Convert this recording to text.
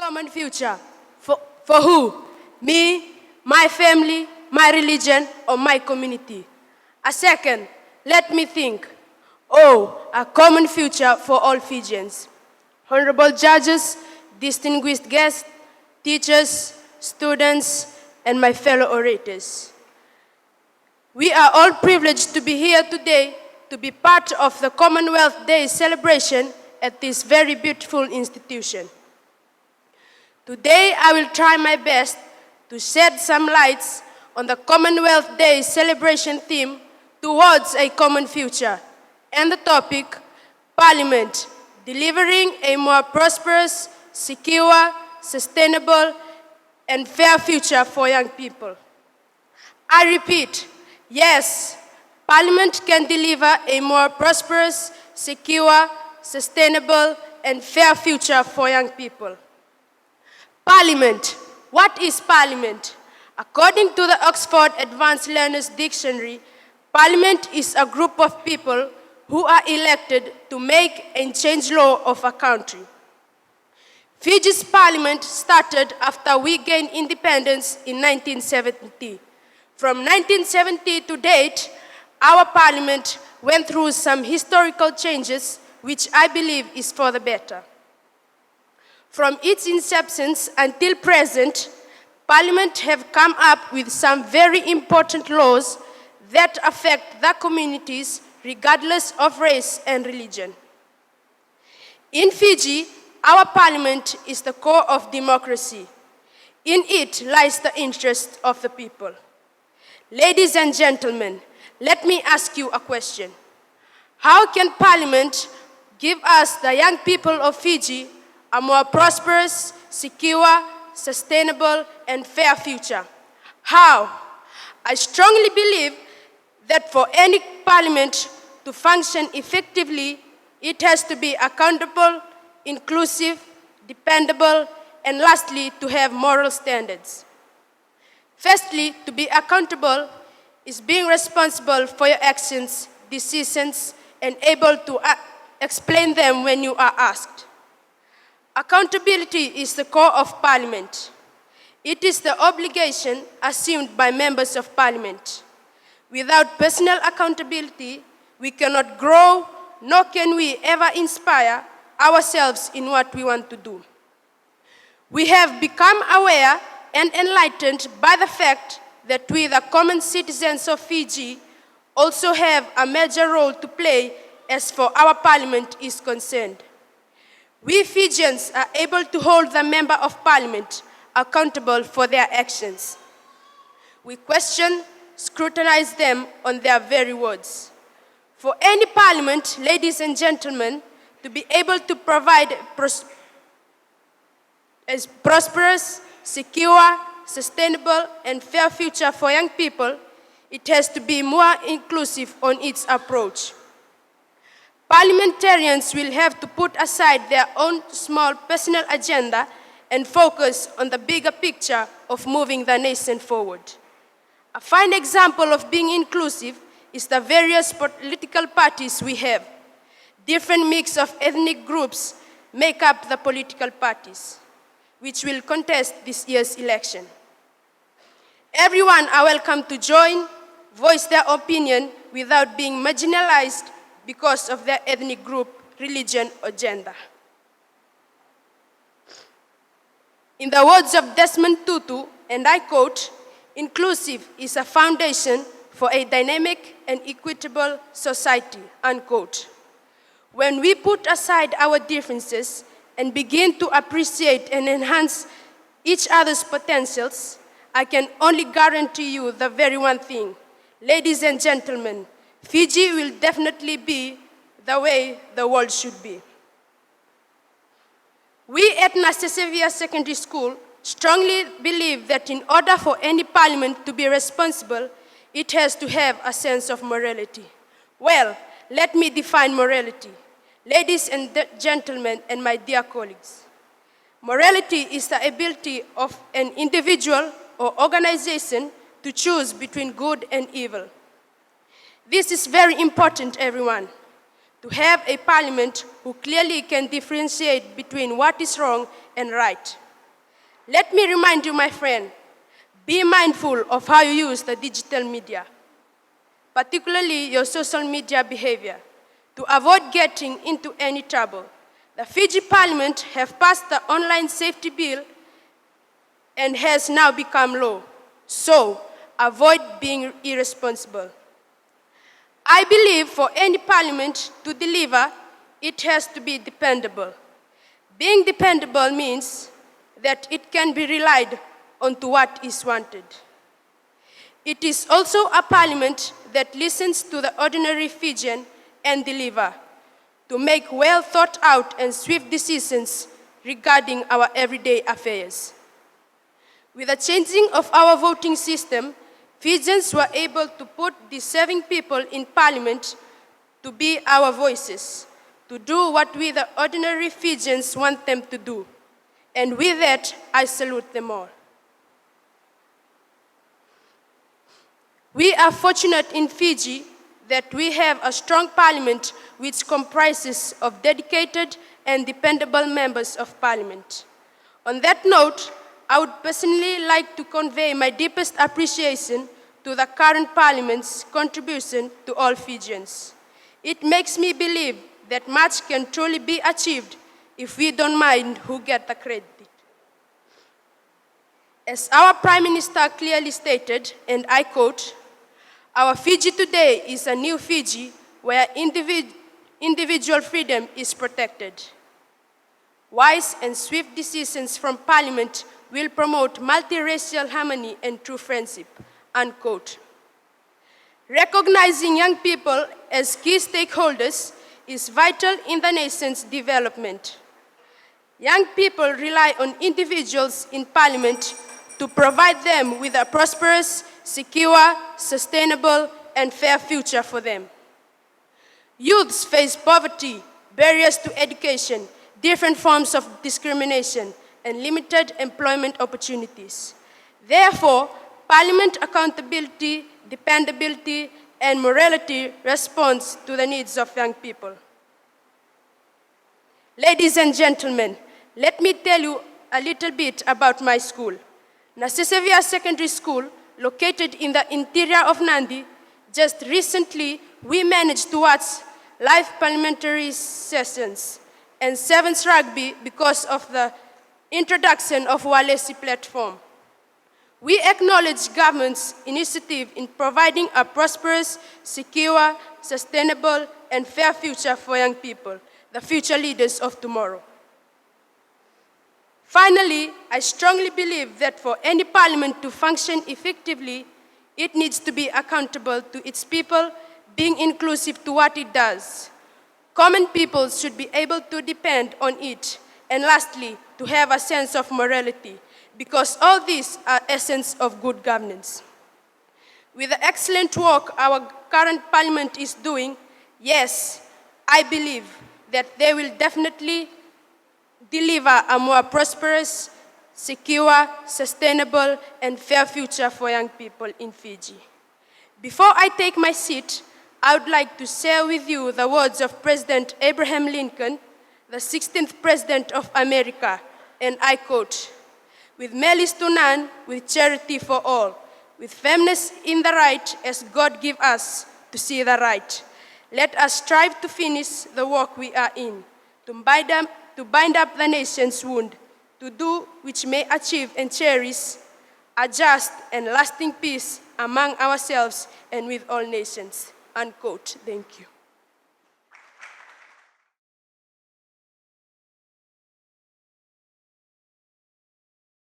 common future. For who? Me, my family, my religion, or my community? A second, let me think. Oh, a common future for all Fijians. Honorable judges, distinguished guests, teachers, students, and my fellow orators. We are all privileged to be here today to be part of the Commonwealth Day Celebration at this very beautiful institution. Today, I will try my best to shed some lights on the Commonwealth Day Celebration theme towards a common future, and the topic, Parliament, delivering a more prosperous, secure, sustainable, and fair future for young people. I repeat, yes, Parliament can deliver a more prosperous, secure, sustainable, and fair future for young people. Parliament. What is Parliament? According to the Oxford Advanced Learners Dictionary, Parliament is a group of people who are elected to make and change law of a country. Fiji's Parliament started after we gained independence in 1970. From 1970 to date, our Parliament went through some historical changes, which I believe is for the better. From its inception until present, Parliament have come up with some very important laws that affect the communities regardless of race and religion. In Fiji, our Parliament is the core of democracy. In it lies the interest of the people. Ladies and gentlemen, let me ask you a question. How can Parliament give us, the young people of Fiji, a more prosperous, secure, sustainable, and fair future? How? I strongly believe that for any Parliament to function effectively, it has to be accountable, inclusive, dependable, and lastly, to have moral standards. Firstly, to be accountable is being responsible for your actions, decisions, and able to explain them when you are asked. Accountability is the core of Parliament. It is the obligation assumed by members of Parliament. Without personal accountability, we cannot grow, nor can we ever inspire ourselves in what we want to do. We have become aware and enlightened by the fact that we, the common citizens of Fiji, also have a major role to play as far as our Parliament is concerned. We Fijians are able to hold the Member of Parliament accountable for their actions. We question, scrutinize them on their very words. For any Parliament, ladies and gentlemen, to be able to provide a prosperous, secure, sustainable, and fair future for young people, it has to be more inclusive on its approach. Parliamentarians will have to put aside their own small personal agenda and focus on the bigger picture of moving the nation forward. A fine example of being inclusive is the various political parties we have. Different mix of ethnic groups make up the political parties, which will contest this year's election. Everyone are welcome to join, voice their opinion without being marginalized because of their ethnic group, religion, or gender. In the words of Desmond Tutu, and I quote, "Inclusive is a foundation for a dynamic and equitable society," unquote. When we put aside our differences and begin to appreciate and enhance each other's potentials, I can only guarantee you the very one thing. Ladies and gentlemen, Fiji will definitely be the way the world should be. We at Nasesevia Secondary School strongly believe that in order for any Parliament to be responsible, it has to have a sense of morality. Well, let me define morality. Ladies and gentlemen, and my dear colleagues, morality is the ability of an individual or organization to choose between good and evil. This is very important, everyone, to have a Parliament who clearly can differentiate between what is wrong and right. Let me remind you, my friend, be mindful of how you use the digital media, particularly your social media behavior, to avoid getting into any trouble. The Fiji Parliament have passed the online safety bill and has now become law. So, avoid being irresponsible. I believe for any parliament to deliver, it has to be dependable. Being dependable means that it can be relied on to what is wanted. It is also a parliament that listens to the ordinary Fijian and deliver, to make well thought out and swift decisions regarding our everyday affairs. With the changing of our voting system, Fijians were able to put deserving people in parliament to be our voices, to do what we the ordinary Fijians want them to do. And with that, I salute them all. We are fortunate in Fiji that we have a strong parliament which comprises of dedicated and dependable members of parliament. On that note, I would personally like to convey my deepest appreciation to the current parliament's contribution to all Fijians. It makes me believe that much can truly be achieved if we don't mind who gets the credit. As our Prime Minister clearly stated, and I quote, "Our Fiji today is a new Fiji where individual freedom is protected. Wise and swift decisions from Parliament will promote multiracial harmony and true friendship," unquote. Recognizing young people as key stakeholders is vital in the nation's development. Young people rely on individuals in Parliament to provide them with a prosperous, secure, sustainable, and fair future for them. Youths face poverty, barriers to education, different forms of discrimination, and limited employment opportunities. Therefore, Parliament accountability, dependability, and morality responds to the needs of young people. Ladies and gentlemen, let me tell you a little bit about my school. Nasesevia Secondary School, located in the interior of Nandi. Just recently, we managed to watch live parliamentary sessions and sevens rugby because of the introduction of Walesi platform. We acknowledge government's initiative in providing a prosperous, secure, sustainable, and fair future for young people, the future leaders of tomorrow. Finally, I strongly believe that for any parliament to function effectively, it needs to be accountable to its people, being inclusive to what it does. Common people should be able to depend on it. And lastly, to have a sense of morality, because all these are essence of good governance. With the excellent work our current parliament is doing, yes, I believe that they will definitely deliver a more prosperous, secure, sustainable, and fair future for young people in Fiji. Before I take my seat, I would like to share with you the words of President Abraham Lincoln, the 16th President of America, and I quote, "With malice to none, with charity for all, with firmness in the right as God give us to see the right. Let us strive to finish the work we are in, to bind up the nation's wound, to do which may achieve and cherish a just and lasting peace among ourselves and with all nations." Unquote. Thank you.